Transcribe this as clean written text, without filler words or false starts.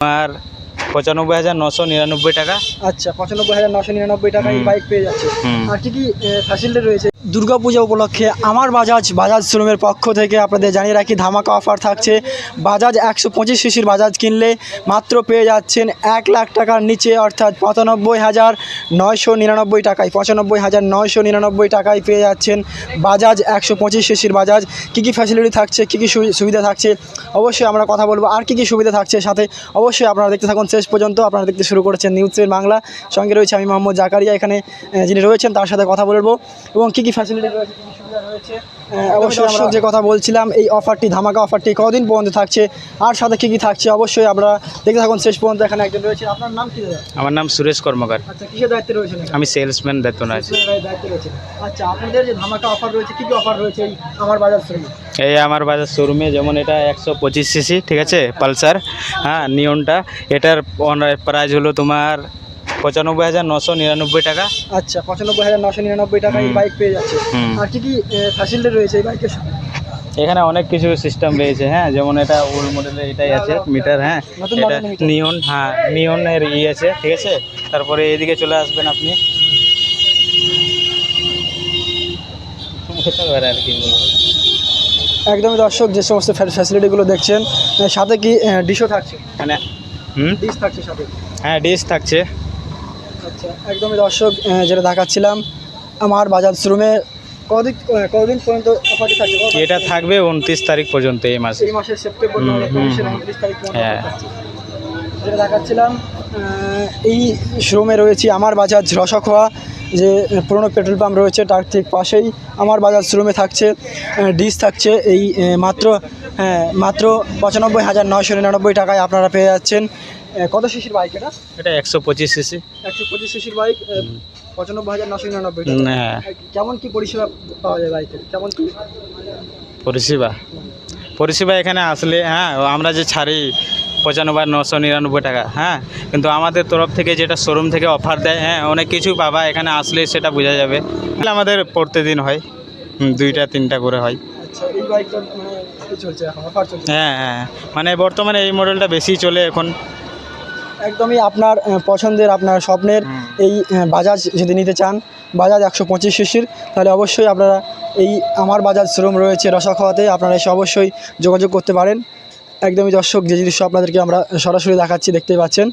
আর 95,999 টাকা। আচ্ছা, 95,999 টাকায় হুম। বাইক পেয়ে যাচ্ছে। হুম। আর কি ফ্যাসিলিটি রয়েছে? দুর্গাপূজা উপলক্ষে আমার বাজাজ শোরুমের পক্ষ থেকে আপনাদের জানিয়ে রাখি, ধামাকা অফার থাকছে। বাজাজ 125 সিসির বাজাজ কিনলে মাত্র পেয়ে যাচ্ছেন 1 লাখ টাকার নিচে, অর্থাৎ 95,999 টাকায়, 95,999 টাকায় পেয়ে যাচ্ছেন বাজাজ 125 সিসির বাজাজ। কী ফ্যাসিলিটি থাকছে, কী সুবিধা থাকছে, অবশ্যই আমরা কথা বলবো। আর কী সুবিধা থাকছে সাথে, অবশ্যই আপনারা দেখতে থাকুন শেষ পর্যন্ত। আপনারা দেখতে শুরু করেছেন নিউজ 7 বাংলা, সঙ্গে রয়েছে আমি মোহাম্মদ জাকারিয়া। এখানে যিনি রয়েছেন তার সাথে কথা বলবো এবং কী ফ্যাসিলিটি রয়েছে, কী সুবিধা রয়েছে, অবশ্যই আমরা যে কথা বলছিলাম, এই অফারটি, ধামাকা অফারটি কতদিন পর্যন্ত থাকছে আর সাথে কী থাকছে, অবশ্যই আপনারা দেখতে থাকুন শেষ পর্যন্ত। এখানে একজন রয়েছে, আপনার নাম কী দাদা? আমার নাম সুরেশ কর্মকার। আচ্ছা, কিসের দায়িত্বে রয়েছেন? আমি সেলসম্যান দায়িত্ব না আছি। দায়িত্বে রয়েছে। আচ্ছা, আপনাদের যে ধামাকা অফার রয়েছে, কী অফার রয়েছে এই আমার বাজাজ শোরুমে? এই আমার বাজার শোরুমে যেমন এটা 125 সিসি, ঠিক আছে, পালসার, হ্যাঁ, নিয়নটা, এটার প্রাইস হলো তোমার 95,999 টাকা। আচ্ছা, 95,999 টাকায় এই বাইক পেয়ে যাচ্ছে। আর কি ফ্যাসিলিটি রয়েছে এই বাইকের সাথে? এখানে অনেক কিছু সিস্টেম রয়েছে, হ্যাঁ, যেমন এটা ওল্ড মডেলের এটাই আছে মিটার, হ্যাঁ, নতুন এটা মডেলের মিটার। নিয়ন, হ্যাঁ, নিয়নের আছে, ঠিক আছে। তারপরে এদিকে চলে আসবেন আপনি, আর কি বলবো। একদমই দর্শক, যে সমস্ত ফ্যাসিলিটিগুলো দেখছেন, সাথে কি ডিশও থাকছে? মানে ডিশ থাকছে সাথে? হ্যাঁ, ডিশ থাকছে। আচ্ছা, একদমই দর্শক, যেটা দেখাচ্ছিলাম আমার বাজাজ শোরুমে কতদিন পর্যন্ত অফারটি থাকছে? এটা থাকবে 29 তারিখ পর্যন্ত, এই মাসে। এই মাসের সেপ্টেম্বর 29 তারিখ পর্যন্ত হ্যাঁ। থাকছে। যেটা দেখাচ্ছিলাম, এই শোরুমে রয়েছে আমার বাজাজ রসখোয়া, যে পুরনো পেট্রোল পাম্প রয়েছে তার ঠিক পাশেই আমার বাজাজ শোরুমে থাকছে। ডিশ থাকছে এই মাত্র 95,999 টাকায় আপনারা পেয়ে যাচ্ছেন। কত সিসির বাইক এটা? এটা 125 সিসি। 125 সিসির বাইক, 95,999 টাকা। হ্যাঁ। কেমন কি পরিষেবা পাওয়া যায় বাইকের? কেমন কি পরিষেবা এখানে আসলে, হ্যাঁ, আমরা যে ছাড়ি 95,999 টাকা, হ্যাঁ, কিন্তু আমাদের তরফ থেকে যেটা শোরুম থেকে অফার দেয়, হ্যাঁ, অনেক কিছু পাবা এখানে আসলে, সেটা বোঝা যাবে। আমাদের প্রতিদিন হয় 2-3টা করে হয়। আচ্ছা, এই বাইকটা মানে কি চলছে এখন, অফার চলছে? হ্যাঁ, হ্যাঁ, মানে বর্তমানে এই মডেলটা বেশি চলে এখন। একদমই আপনার পছন্দের, আপনার স্বপ্নের এই বাজাজ যদি নিতে চান, বাজাজ 125 সিসির, তাহলে অবশ্যই আপনারা এই আমার বাজাজ শোরুম রয়েছে রসাখোয়াতে, আপনারা এসে অবশ্যই যোগাযোগ করতে পারেন। একদমই দর্শক, যে দৃশ্য আপনাদেরকে আমরা সরাসরি দেখাচ্ছি, দেখতেই পাচ্ছেন।